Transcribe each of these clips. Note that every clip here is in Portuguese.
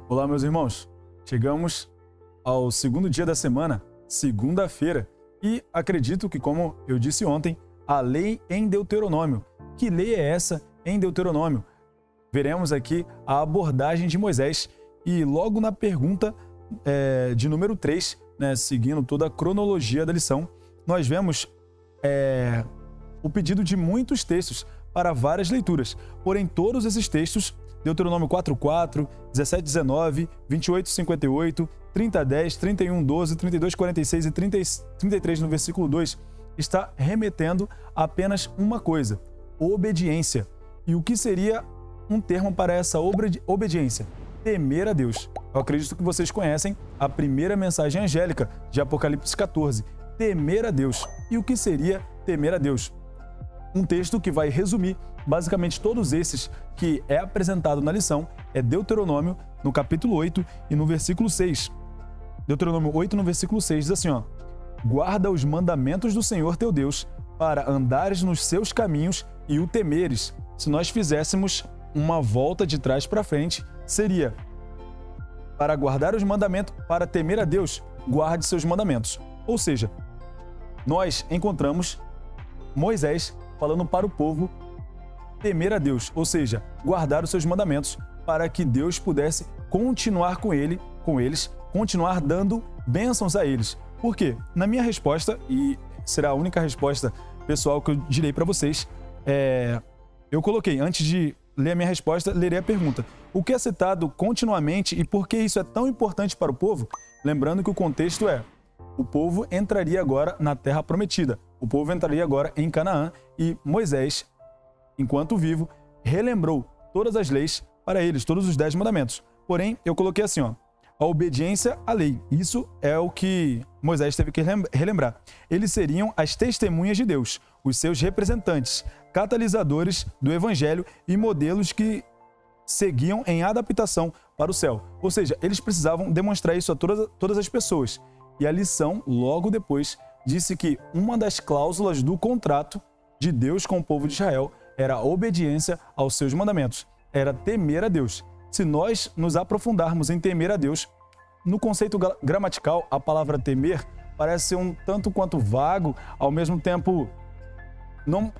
Olá, meus irmãos. Chegamos ao segundo dia da semana, segunda-feira, e acredito que, como eu disse ontem, a lei em Deuteronômio. Que lei é essa em Deuteronômio? Veremos aqui a abordagem de Moisés e logo na pergunta de número 3, seguindo toda a cronologia da lição, nós vemos o pedido de muitos textos para várias leituras. Porém, todos esses textos, Deuteronômio 4:4, 17:19, 28:58, 30:10, 31:12, 32:46 e 33 no versículo 2, está remetendo a apenas uma coisa: obediência. E o que seria um termo para essa obediência? Temer a Deus. Eu acredito que vocês conhecem a primeira mensagem angélica de Apocalipse 14. Temer a Deus. E o que seria temer a Deus? Um texto que vai resumir basicamente todos esses que é apresentado na lição é Deuteronômio, no capítulo 8 e no versículo 6. Deuteronômio 8, no versículo 6, diz assim, guarda os mandamentos do Senhor teu Deus, para andares nos seus caminhos e o temeres. Se nós fizéssemos uma volta de trás para frente, seria para guardar os mandamentos, para temer a Deus, guarde seus mandamentos. Ou seja, nós encontramos Moisés falando para o povo temer a Deus, ou seja, guardar os seus mandamentos, para que Deus pudesse continuar com eles, continuar dando bênçãos a eles. Por quê? Na minha resposta, e será a única resposta pessoal que eu direi para vocês, eu coloquei, antes de ler a minha resposta, lerei a pergunta. O que é citado continuamente e por que isso é tão importante para o povo? Lembrando que o contexto o povo entraria agora na Terra Prometida. O povo entraria agora em Canaã e Moisés, enquanto vivo, relembrou todas as leis para eles, todos os 10 mandamentos. Porém, eu coloquei assim, a obediência à lei. Isso é o que Moisés teve que relembrar. Eles seriam as testemunhas de Deus, os seus representantes, catalisadores do evangelho e modelos que seguiam em adaptação para o céu. Ou seja, eles precisavam demonstrar isso a todas as pessoas. E a lição, logo depois, disse que uma das cláusulas do contrato de Deus com o povo de Israel era a obediência aos seus mandamentos, era temer a Deus. Se nós nos aprofundarmos em temer a Deus, no conceito gramatical, a palavra temer parece ser um tanto quanto vago, ao mesmo tempo não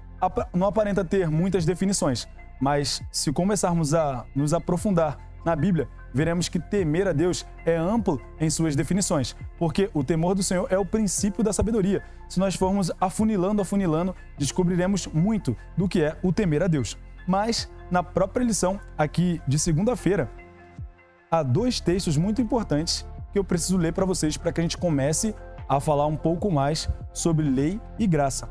aparenta ter muitas definições. Mas se começarmos a nos aprofundar na Bíblia, veremos que temer a Deus é amplo em suas definições, porque o temor do Senhor é o princípio da sabedoria. Se nós formos afunilando, descobriremos muito do que é o temer a Deus. Mas, na própria lição aqui de segunda-feira, há 2 textos muito importantes que eu preciso ler para vocês para que a gente comece a falar um pouco mais sobre lei e graça.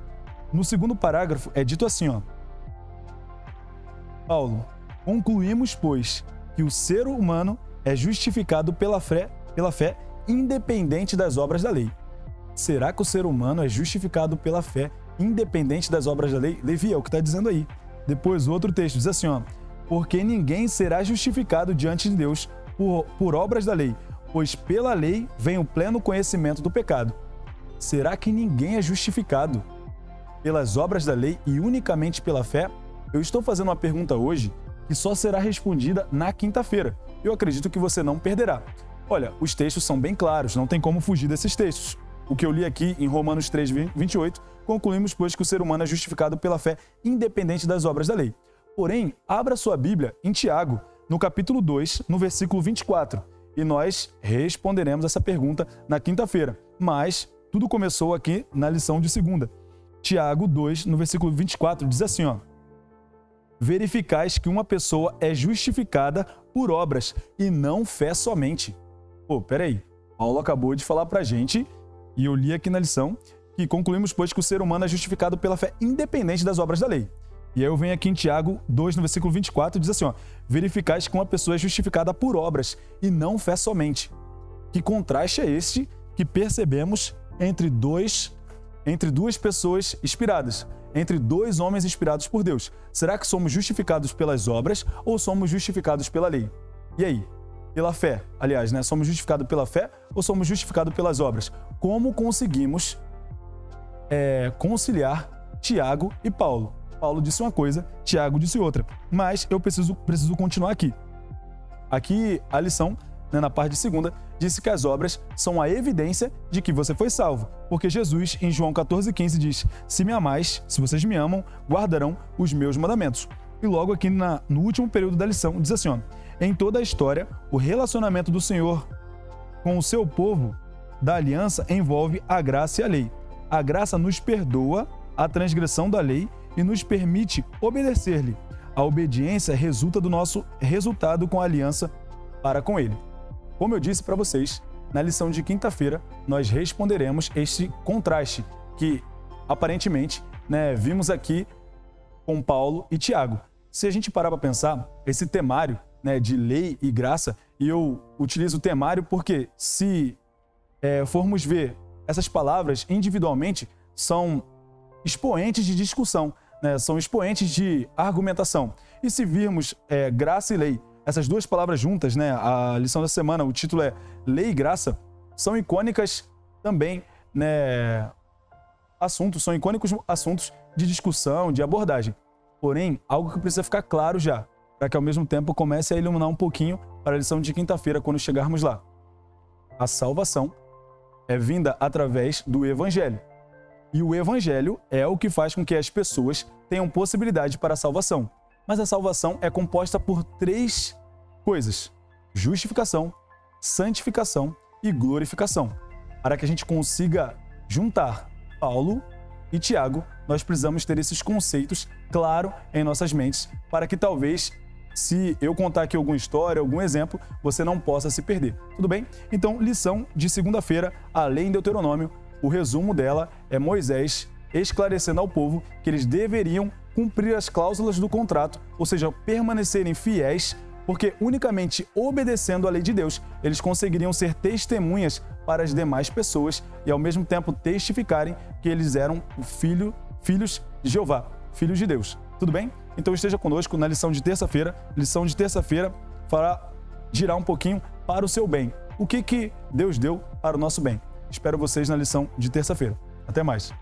No segundo parágrafo é dito assim, Paulo, concluímos, pois, que o ser humano é justificado pela fé independente das obras da lei. Será que o ser humano é justificado pela fé independente das obras da lei? Levi, é o que está dizendo aí. Depois, o outro texto diz assim, porque ninguém será justificado diante de Deus por obras da lei, pois pela lei vem o pleno conhecimento do pecado. Será que ninguém é justificado pelas obras da lei e unicamente pela fé? Eu estou fazendo uma pergunta hoje que só será respondida na quinta-feira. Eu acredito que você não perderá. Olha, os textos são bem claros, não tem como fugir desses textos. O que eu li aqui em Romanos 3:28, concluímos, pois, que o ser humano é justificado pela fé, independente das obras da lei. Porém, abra sua Bíblia em Tiago, no capítulo 2, no versículo 24, e nós responderemos essa pergunta na quinta-feira. Mas tudo começou aqui na lição de segunda. Tiago 2, no versículo 24, diz assim, verificais que uma pessoa é justificada por obras e não fé somente. Peraí. Paulo acabou de falar pra gente, e eu li aqui na lição, que concluímos, pois, que o ser humano é justificado pela fé independente das obras da lei. E aí eu venho aqui em Tiago 2, no versículo 24, diz assim, verificais que uma pessoa é justificada por obras e não fé somente. Que contraste é este que percebemos entre duas pessoas inspiradas, entre 2 homens inspirados por Deus? Será que somos justificados pelas obras ou somos justificados pela lei? E aí? Pela fé. Aliás, somos justificados pela fé ou somos justificados pelas obras? Como conseguimos conciliar Tiago e Paulo? Paulo disse uma coisa, Tiago disse outra. Mas eu preciso continuar aqui. Aqui a lição, né, na parte de segunda, disse que as obras são a evidência de que você foi salvo. Porque Jesus, em João 14,15, diz: se me amais, se vocês me amam, guardarão os meus mandamentos. E logo aqui no último período da lição, diz assim, ó, em toda a história, o relacionamento do Senhor com o seu povo da aliança envolve a graça e a lei. A graça nos perdoa a transgressão da lei e nos permite obedecer-lhe. A obediência resulta do nosso resultado com a aliança para com ele. Como eu disse para vocês, na lição de quinta-feira, nós responderemos este contraste que, aparentemente, né, vimos aqui com Paulo e Tiago. Se a gente parar para pensar, esse temário, né, de lei e graça, e eu utilizo o temário porque, se formos ver essas palavras individualmente, são expoentes de discussão, né, são expoentes de argumentação. E se virmos graça e lei, essas duas palavras juntas, né, a lição da semana, o título é Lei e Graça, são icônicas também, né, são icônicos assuntos de discussão, de abordagem. Porém, algo que precisa ficar claro já, para que ao mesmo tempo comece a iluminar um pouquinho para a lição de quinta-feira, quando chegarmos lá. A salvação é vinda através do Evangelho. E o Evangelho é o que faz com que as pessoas tenham possibilidade para a salvação. Mas a salvação é composta por 3 coisas: justificação, santificação e glorificação. Para que a gente consiga juntar Paulo e Tiago, nós precisamos ter esses conceitos claros em nossas mentes, para que talvez, se eu contar aqui alguma história, algum exemplo, você não possa se perder. Tudo bem? Então, lição de segunda-feira, a lei em Deuteronômio, o resumo dela é Moisés esclarecendo ao povo que eles deveriam cumprir as cláusulas do contrato, ou seja, permanecerem fiéis, porque unicamente obedecendo à lei de Deus, eles conseguiriam ser testemunhas para as demais pessoas e, ao mesmo tempo, testificarem que eles eram filhos de Jeová, filhos de Deus. Tudo bem? Então esteja conosco na lição de terça-feira. Lição de terça-feira fará girar um pouquinho para o seu bem. O que Deus deu para o nosso bem? Espero vocês na lição de terça-feira. Até mais!